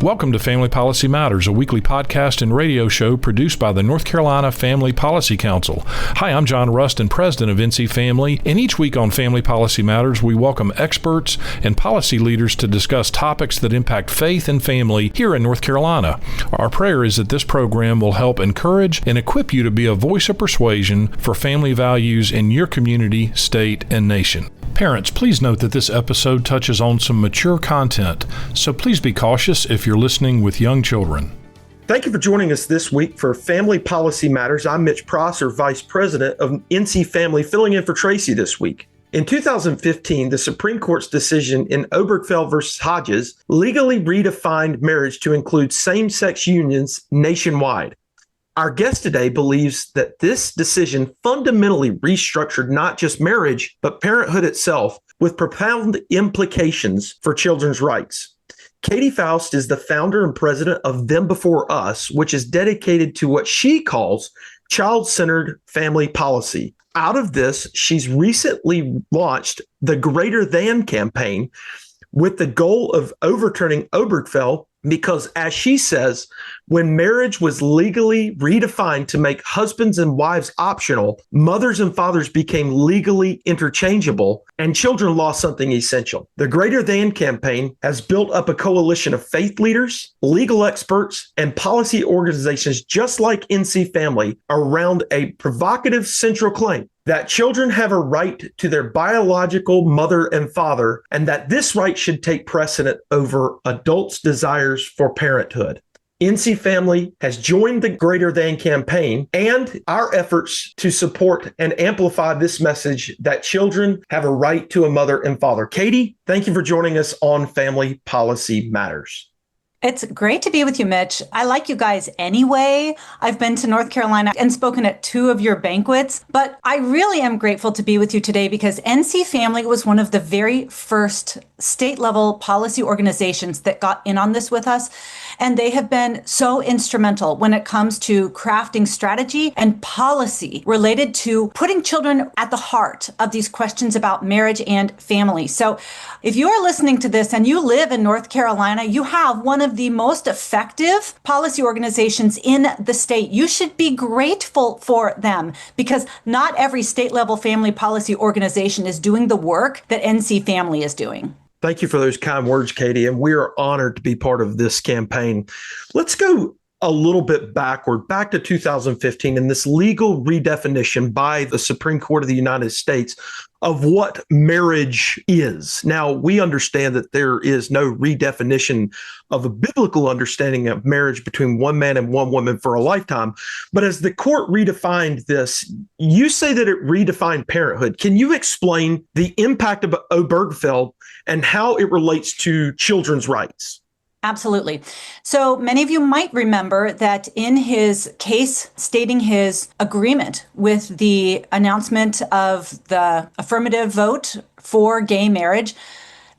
Welcome to Family Policy Matters, a weekly podcast and radio show produced by the North Carolina Family Policy Council. Hi, I'm John Rustin, president of NC Family, and each week on Family Policy Matters, we welcome experts and policy leaders to discuss topics that impact faith and family here in North Carolina. Our prayer is that this program will help encourage and equip you to be a voice of persuasion for family values in your community, state, and nation. Parents, please note that this episode touches on some mature content, so please be cautious if you're listening with young children. Thank you for joining us this week for Family Policy Matters. I'm Mitch Prosser, Vice President of NC Family, filling in for Tracy this week. In 2015, the Supreme Court's decision in Obergefell v. Hodges legally redefined marriage to include same-sex unions nationwide. Our guest today believes that this decision fundamentally restructured not just marriage, but parenthood itself, with profound implications for children's rights. Katy Faust is the founder and president of Them Before Us, which is dedicated to what she calls child-centered family policy. Out of this, she's recently launched the Greater Than campaign with the goal of overturning Obergefell because, as she says, when marriage was legally redefined to make husbands and wives optional, mothers and fathers became legally interchangeable, and children lost something essential. The Greater Than campaign has built up a coalition of faith leaders, legal experts, and policy organizations just like NC Family around a provocative central claim that children have a right to their biological mother and father, and that this right should take precedent over adults' desires for parenthood. NC Family has joined the Greater Than campaign and our efforts to support and amplify this message that children have a right to a mother and father. Katy, thank you for joining us on Family Policy Matters. It's great to be with you, Mitch. I like you guys anyway. I've been to North Carolina and spoken at 2 of your banquets, but I really am grateful to be with you today because NC Family was one of the very first state-level policy organizations that got in on this with us. And they have been so instrumental when it comes to crafting strategy and policy related to putting children at the heart of these questions about marriage and family. So if you are listening to this and you live in North Carolina, you have one of the most effective policy organizations in the state. You should be grateful for them because not every state-level family policy organization is doing the work that NC Family is doing. Thank you for those kind words, Katy, and we are honored to be part of this campaign. Let's go a little bit backward, back to 2015, and this legal redefinition by the Supreme Court of the United States of what marriage is. Now, we understand that there is no redefinition of a biblical understanding of marriage between one man and one woman for a lifetime. But as the court redefined this, you say that it redefined parenthood. Can you explain the impact of Obergefell and how it relates to children's rights? Absolutely. So many of you might remember that in his case stating his agreement with the announcement of the affirmative vote for gay marriage,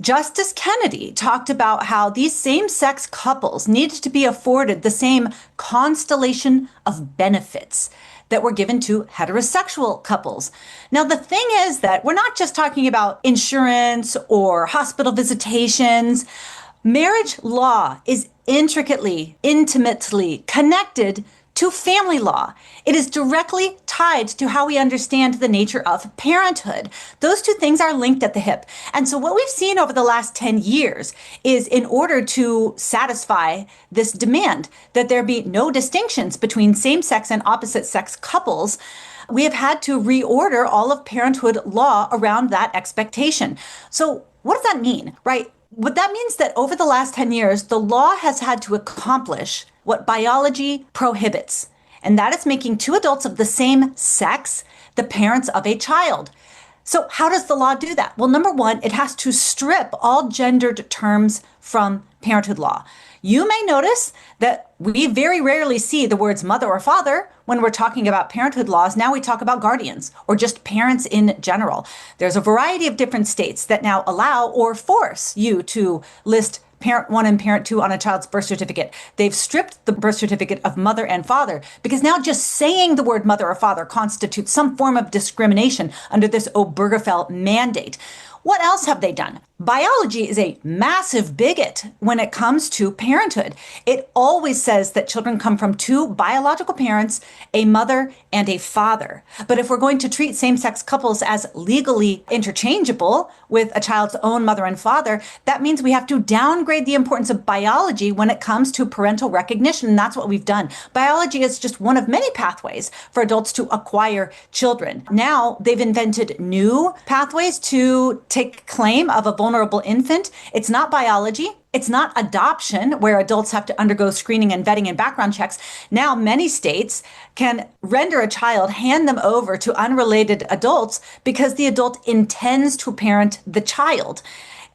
Justice Kennedy talked about how these same-sex couples needed to be afforded the same constellation of benefits that were given to heterosexual couples. Now, the thing is that we're not just talking about insurance or hospital visitations. Marriage law is intimately connected to family law. It is directly tied to how we understand the nature of parenthood. Those two things are linked at the hip. And so what we've seen over the last 10 years is in order to satisfy this demand that there be no distinctions between same-sex and opposite-sex couples, we have had to reorder all of parenthood law around that expectation. So what does that mean, right? What that means that over the last 10 years, the law has had to accomplish what biology prohibits, and that is making 2 adults of the same sex the parents of a child. So how does the law do that? Well, number one, it has to strip all gendered terms from parenthood law. You may notice that we very rarely see the words mother or father when we're talking about parenthood laws. Now we talk about guardians or just parents in general. There's a variety of different states that now allow or force you to list parent 1 and parent 2 on a child's birth certificate. They've stripped the birth certificate of mother and father because now just saying the word mother or father constitutes some form of discrimination under this Obergefell mandate. What else have they done? Biology is a massive bigot when it comes to parenthood. It always says that children come from two biological parents, a mother and a father. But if we're going to treat same-sex couples as legally interchangeable with a child's own mother and father, that means we have to downgrade the importance of biology when it comes to parental recognition. And that's what we've done. Biology is just one of many pathways for adults to acquire children. Now they've invented new pathways to take claim of a vulnerable infant. It's not biology. It's not adoption, where adults have to undergo screening and vetting and background checks. Now, many states can render a child, hand them over to unrelated adults because the adult intends to parent the child.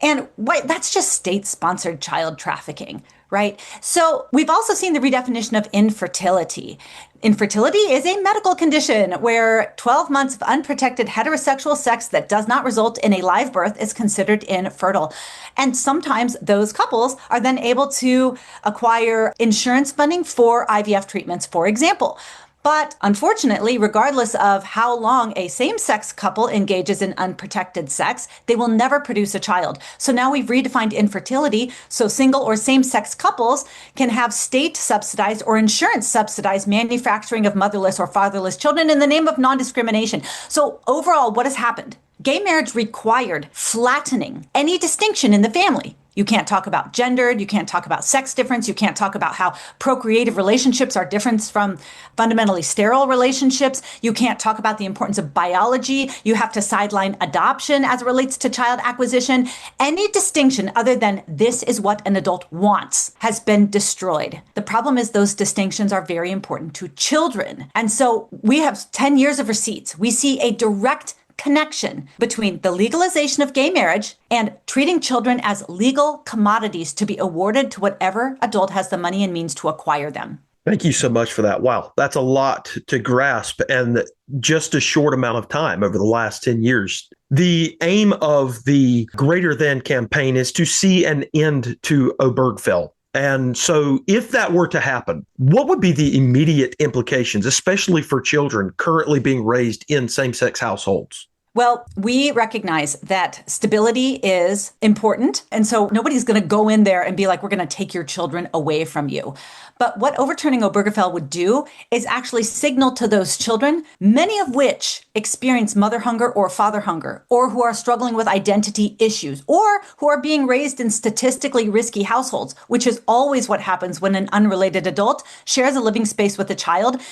And that's just state-sponsored child trafficking, right? So we've also seen the redefinition of infertility. Infertility is a medical condition where 12 months of unprotected heterosexual sex that does not result in a live birth is considered infertile. And sometimes those couples are then able to acquire insurance funding for IVF treatments, for example. But unfortunately, regardless of how long a same-sex couple engages in unprotected sex, they will never produce a child. So now we've redefined infertility so single or same-sex couples can have state-subsidized or insurance-subsidized manufacturing of motherless or fatherless children in the name of non-discrimination. So overall, what has happened? Gay marriage required flattening any distinction in the family. You can't talk about gendered, you can't talk about sex difference, you can't talk about how procreative relationships are different from fundamentally sterile relationships. You can't talk about the importance of biology. You have to sideline adoption as it relates to child acquisition. Any distinction other than this is what an adult wants has been destroyed. The problem is those distinctions are very important to children. And so we have 10 years of receipts. We see a direct connection between the legalization of gay marriage and treating children as legal commodities to be awarded to whatever adult has the money and means to acquire them. Thank you so much for that. Wow, that's a lot to grasp, and just a short amount of time over the last 10 years. The aim of the Greater Than campaign is to see an end to Obergefell. And so if that were to happen, what would be the immediate implications, especially for children currently being raised in same-sex households? Well, we recognize that stability is important. And so nobody's going to go in there and be like, we're going to take your children away from you. But what overturning Obergefell would do is actually signal to those children, many of which experience mother hunger or father hunger, or who are struggling with identity issues, or who are being raised in statistically risky households, which is always what happens when an unrelated adult shares a living space with a child.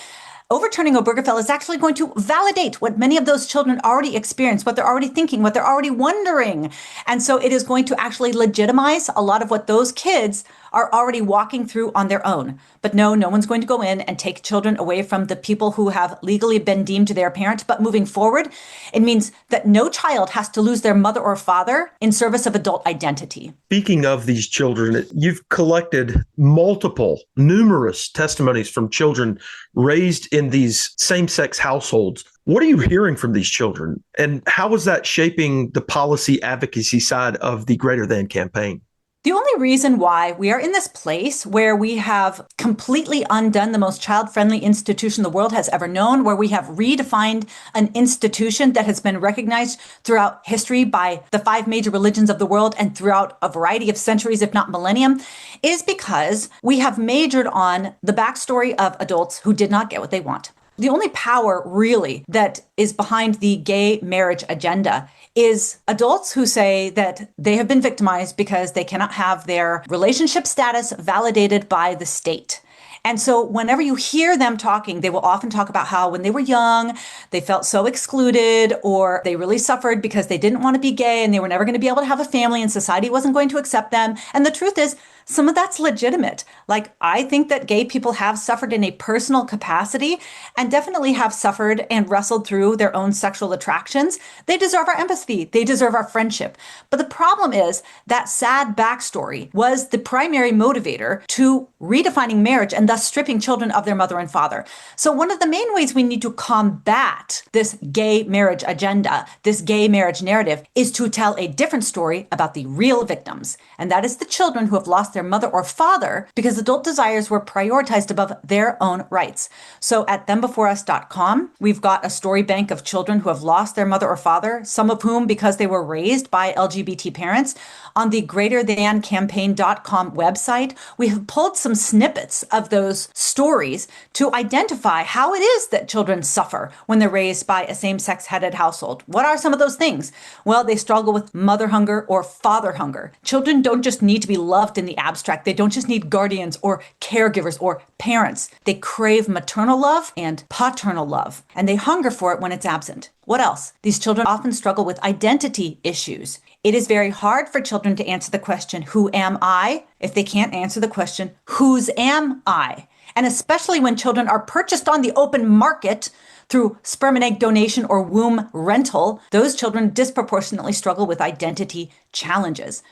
Overturning Obergefell is actually going to validate what many of those children already experience, what they're already thinking, what they're already wondering. And so it is going to actually legitimize a lot of what those kids are already walking through on their own. But no one's going to go in and take children away from the people who have legally been deemed their parent. But moving forward, it means that no child has to lose their mother or father in service of adult identity. Speaking of these children, you've collected numerous testimonies from children raised in these same-sex households. What are you hearing from these children? And how is that shaping the policy advocacy side of the Greater Than campaign? The only reason why we are in this place where we have completely undone the most child-friendly institution the world has ever known, where we have redefined an institution that has been recognized throughout history by the 5 major religions of the world and throughout a variety of centuries, if not millennium, is because we have majored on the backstory of adults who did not get what they want. The only power really that is behind the gay marriage agenda is adults who say that they have been victimized because they cannot have their relationship status validated by the state. And so whenever you hear them talking, they will often talk about how when they were young, they felt so excluded, or they really suffered because they didn't want to be gay and they were never going to be able to have a family and society wasn't going to accept them. And the truth is, some of that's legitimate. Like, I think that gay people have suffered in a personal capacity and definitely have suffered and wrestled through their own sexual attractions. They deserve our empathy. They deserve our friendship. But the problem is that sad backstory was the primary motivator to redefining marriage and thus stripping children of their mother and father. So one of the main ways we need to combat this gay marriage agenda, this gay marriage narrative, is to tell a different story about the real victims. And that is the children who have lost their their mother or father because adult desires were prioritized above their own rights. So at thembeforeus.com, we've got a story bank of children who have lost their mother or father, some of whom because they were raised by LGBT parents. On the greaterthancampaign.com website, we have pulled some snippets of those stories to identify how it is that children suffer when they're raised by a same-sex headed household. What are some of those things? Well, they struggle with mother hunger or father hunger. Children don't just need to be loved in the abstract. They don't just need guardians or caregivers or parents. They crave maternal love and paternal love, and they hunger for it when it's absent. What else? These children often struggle with identity issues. It is very hard for children to answer the question, who am I? If they can't answer the question, whose am I? And especially when children are purchased on the open market through sperm and egg donation or womb rental, those children disproportionately struggle with identity challenges.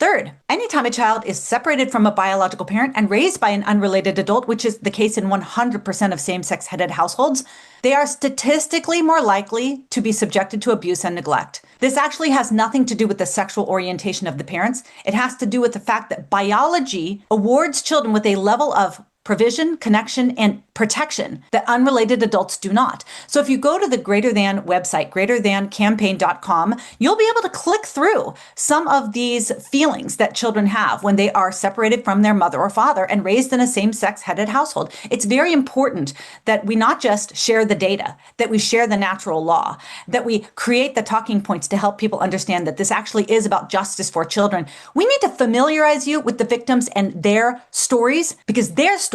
Third, anytime a child is separated from a biological parent and raised by an unrelated adult, which is the case in 100% of same-sex headed households, they are statistically more likely to be subjected to abuse and neglect. This actually has nothing to do with the sexual orientation of the parents. It has to do with the fact that biology awards children with a level of provision, connection, and protection that unrelated adults do not. So if you go to the Greater Than website, greaterthancampaign.com, you'll be able to click through some of these feelings that children have when they are separated from their mother or father and raised in a same-sex headed household. It's very important that we not just share the data, that we share the natural law, that we create the talking points to help people understand that this actually is about justice for children. We need to familiarize you with the victims and their stories, because their stories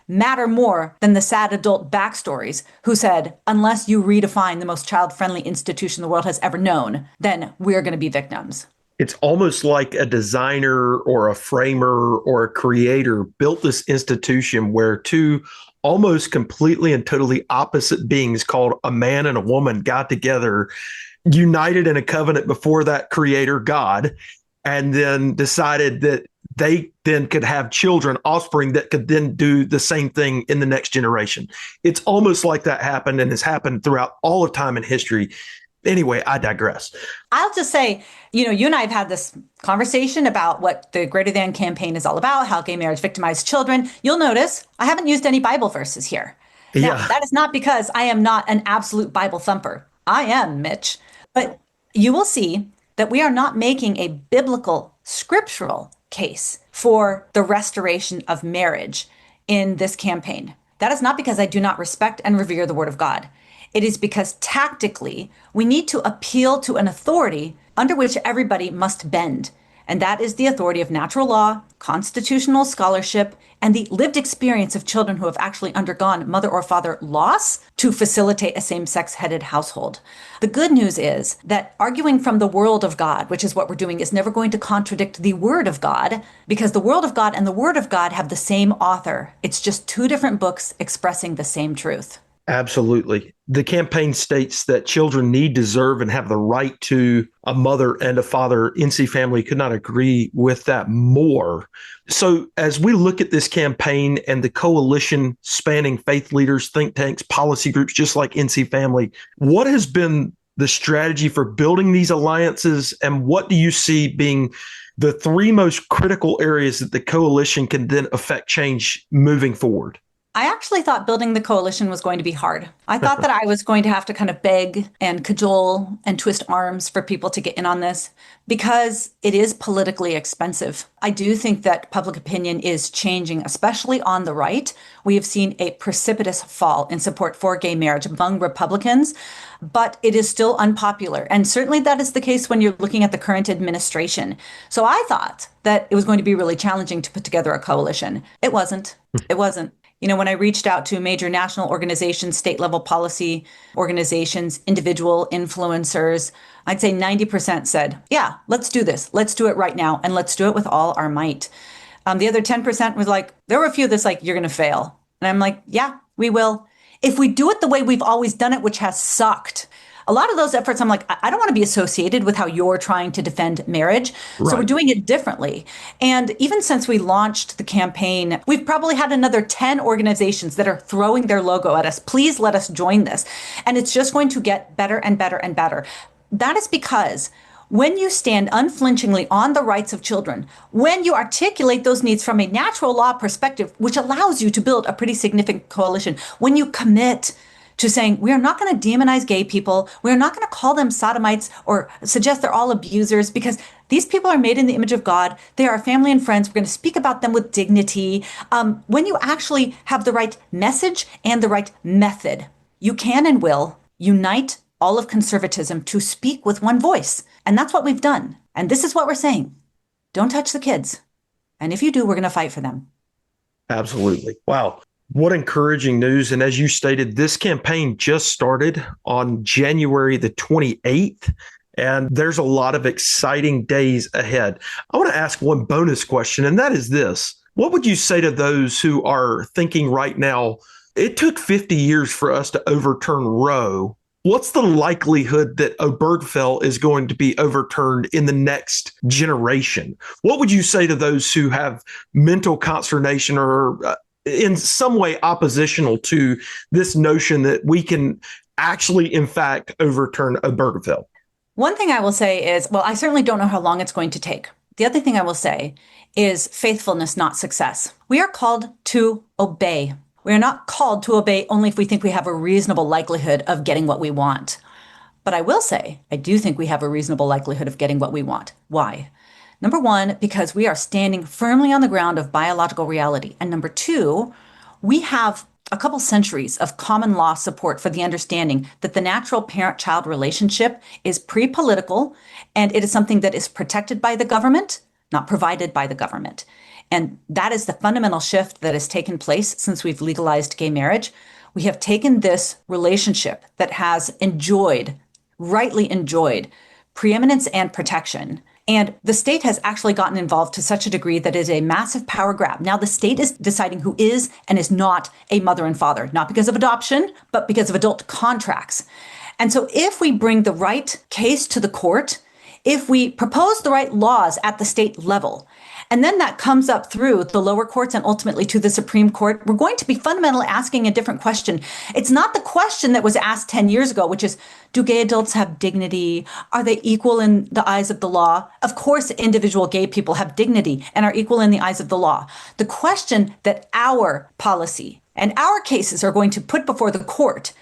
matter more than the sad adult backstories who said, unless you redefine the most child-friendly institution the world has ever known, then we're going to be victims. It's almost like a designer or a framer or a creator built this institution where two almost completely and totally opposite beings called a man and a woman got together, united in a covenant before that creator God, and then decided that they then could have children, offspring that could then do the same thing in the next generation. It's almost like that happened and has happened throughout all of time in history. Anyway, I digress. I'll just say, you and I have had this conversation about what the Greater Than campaign is all about, how gay marriage victimized children. You'll notice I haven't used any Bible verses here. Now, that is not because I am not an absolute Bible thumper. I am, Mitch. But you will see that we are not making a biblical, scriptural case for the restoration of marriage in this campaign. That is not because I do not respect and revere the Word of God. It is because tactically, we need to appeal to an authority under which everybody must bend. And that is the authority of natural law, constitutional scholarship, and the lived experience of children who have actually undergone mother or father loss to facilitate a same-sex headed household. The good news is that arguing from the world of God, which is what we're doing, is never going to contradict the Word of God, because the world of God and the Word of God have the same author. It's just two different books expressing the same truth. Absolutely. The campaign states that children need, deserve, and have the right to a mother and a father. NC Family could not agree with that more. So as we look at this campaign and the coalition spanning faith leaders, think tanks, policy groups, just like NC Family, what has been the strategy for building these alliances, and what do you see being the three most critical areas that the coalition can then affect change moving forward? I actually thought building the coalition was going to be hard. I thought that I was going to have to kind of beg and cajole and twist arms for people to get in on this because it is politically expensive. I do think that public opinion is changing, especially on the right. We have seen a precipitous fall in support for gay marriage among Republicans, but it is still unpopular. And certainly that is the case when you're looking at the current administration. So I thought that it was going to be really challenging to put together a coalition. It wasn't. It wasn't. When I reached out to major national organizations, state level policy organizations, individual influencers, I'd say 90% said, yeah, let's do this. Let's do it right now. And let's do it with all our might. The other 10% was like, there were a few that's like, you're going to fail. And I'm like, yeah, we will. If we do it the way we've always done it, which has sucked. A lot of those efforts, I'm like, I don't want to be associated with how you're trying to defend marriage. Right. So we're doing it differently. And even since we launched the campaign, we've probably had another 10 organizations that are throwing their logo at us. Please let us join this. And it's just going to get better and better and better. That is because when you stand unflinchingly on the rights of children, when you articulate those needs from a natural law perspective, which allows you to build a pretty significant coalition, when you commit to saying, we are not going to demonize gay people, we are not going to call them sodomites or suggest they're all abusers, because these people are made in the image of God. They are family and friends. We're going to speak about them with dignity. When you actually have the right message and the right method, you can and will unite all of conservatism to speak with one voice. And that's what we've done. And this is what we're saying. Don't touch the kids. And if you do, we're going to fight for them. Absolutely. Wow. What encouraging news. And as you stated, this campaign just started on January the 28th. And there's a lot of exciting days ahead. I want to ask one bonus question, and that is this. What would you say to those who are thinking right now, it took 50 years for us to overturn Roe? What's the likelihood that Obergefell is going to be overturned in the next generation? What would you say to those who have mental consternation or in some way oppositional to this notion that we can actually, in fact, overturn Obergefell? One thing I will say is, well, I certainly don't know how long it's going to take. The other thing I will say is faithfulness, not success. We are called to obey. We are not called to obey only if we think we have a reasonable likelihood of getting what we want. But I will say, I do think we have a reasonable likelihood of getting what we want. Why? Number one, because we are standing firmly on the ground of biological reality. And number two, we have a couple centuries of common law support for the understanding that the natural parent-child relationship is pre-political, and it is something that is protected by the government, not provided by the government. And that is the fundamental shift that has taken place since we've legalized gay marriage. We have taken this relationship that has enjoyed, rightly enjoyed, preeminence and protection. And the state has actually gotten involved to such a degree that it is a massive power grab. Now the state is deciding who is and is not a mother and father, not because of adoption, but because of adult contracts. And so if we bring the right case to the court, if we propose the right laws at the state level, and then that comes up through the lower courts and ultimately to the Supreme Court, we're going to be fundamentally asking a different question. It's not the question that was asked 10 years ago, which is, do gay adults have dignity? Are they equal in the eyes of the law? Of course, individual gay people have dignity and are equal in the eyes of the law. The question that our policy and our cases are going to put before the court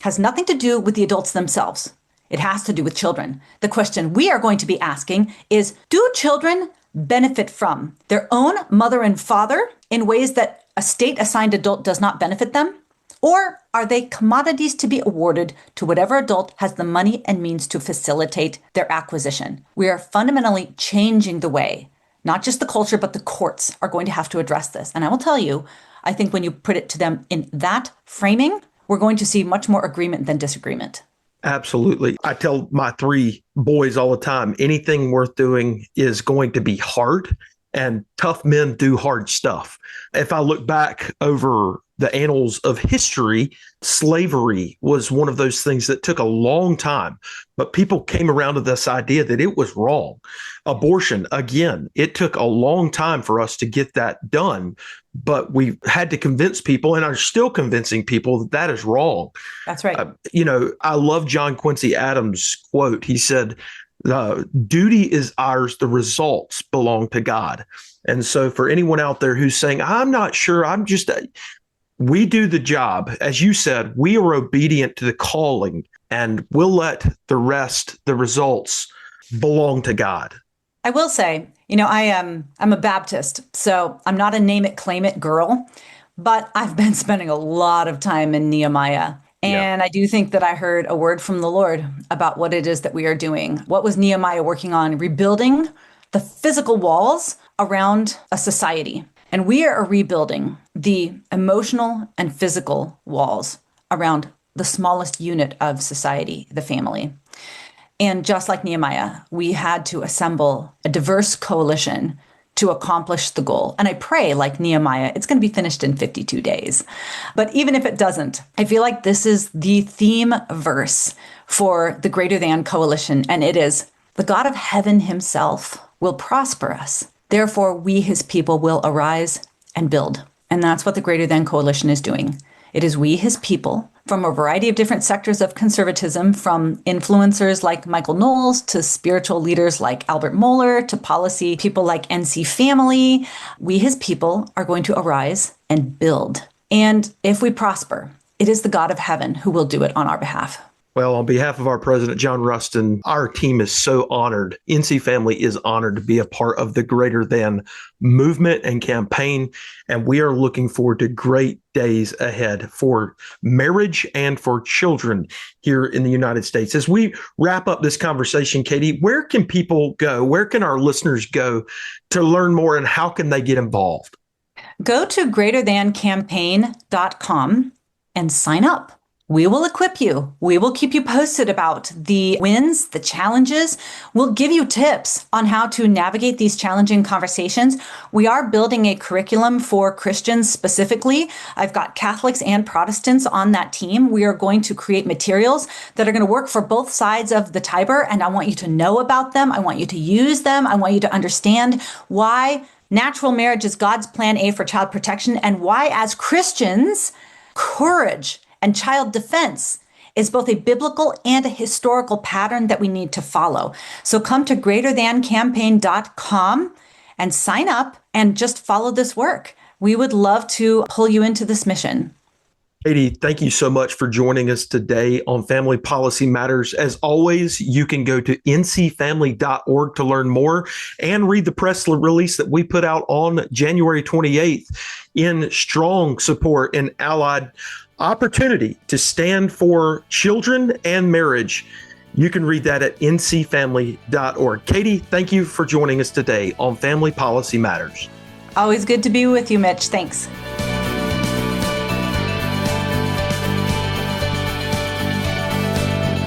has nothing to do with the adults themselves. It has to do with children. The question we are going to be asking is, do children benefit from their own mother and father in ways that a state-assigned adult does not benefit them? Or are they commodities to be awarded to whatever adult has the money and means to facilitate their acquisition? We are fundamentally changing the way, not just the culture, but the courts are going to have to address this. And I will tell you, I think when you put it to them in that framing, we're going to see much more agreement than disagreement. Absolutely. I tell my three boys all the time, anything worth doing is going to be hard, and tough men do hard stuff. If I look back over the annals of history, slavery was one of those things that took a long time, but people came around to this idea that it was wrong. Abortion, again, it took a long time for us to get that done, but we had to convince people and are still convincing people that that is wrong. That's right. I love John Quincy Adams' quote. He said, duty is ours, the results belong to God. And so for anyone out there who's saying, I'm not sure, we do the job. As you said, we are obedient to the calling, and we'll let the rest, the results, belong to God. I will say, I'm a Baptist, so I'm not a name it, claim it girl, but I've been spending a lot of time in Nehemiah. And I do think that I heard a word from the Lord about what it is that we are doing. What was Nehemiah working on? Rebuilding the physical walls around a society. And we are rebuilding the emotional and physical walls around the smallest unit of society, the family. And just like Nehemiah, we had to assemble a diverse coalition to accomplish the goal. And I pray, like Nehemiah, it's going to be finished in 52 days. But even if it doesn't, I feel like this is the theme verse for the Greater Than Coalition. And it is, the God of heaven himself will prosper us. Therefore, we, his people, will arise and build. And that's what the Greater Than Coalition is doing. It is we, his people, from a variety of different sectors of conservatism, from influencers like Michael Knowles to spiritual leaders like Albert Mohler to policy people like NC Family. We, his people, are going to arise and build. And if we prosper, it is the God of heaven who will do it on our behalf. Well, on behalf of our president, John Rustin, our team is so honored. NC Family is honored to be a part of the Greater Than movement and campaign. And we are looking forward to great days ahead for marriage and for children here in the United States. As we wrap up this conversation, Katy, where can people go? Where can our listeners go to learn more, and how can they get involved? Go to greaterthancampaign.com and sign up. We will equip you. We will keep you posted about the wins, the challenges. We'll give you tips on how to navigate these challenging conversations. We are building a curriculum for Christians specifically. I've got Catholics and Protestants on that team. We are going to create materials that are going to work for both sides of the Tiber, and I want you to know about them. I want you to use them. I want you to understand why natural marriage is God's plan A for child protection, and why, as Christians, courage and child defense is both a biblical and a historical pattern that we need to follow. So come to greaterthancampaign.com and sign up and just follow this work. We would love to pull you into this mission. Katy, thank you so much for joining us today on Family Policy Matters. As always, you can go to ncfamily.org to learn more and read the press release that we put out on January 28th in strong support and allied opportunity to stand for children and marriage. You can read that at ncfamily.org. Katy, thank you for joining us today on Family Policy Matters. Always good to be with you, Mitch. Thanks.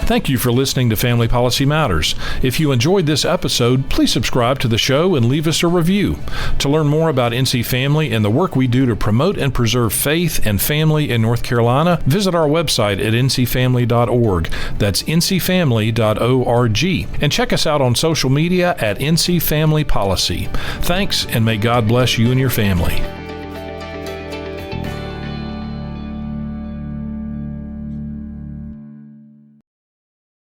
Thank you for listening to Family Policy Matters. If you enjoyed this episode, please subscribe to the show and leave us a review. To learn more about NC Family and the work we do to promote and preserve faith and family in North Carolina, visit our website at ncfamily.org. That's ncfamily.org. And check us out on social media at NC Family Policy. Thanks, and may God bless you and your family.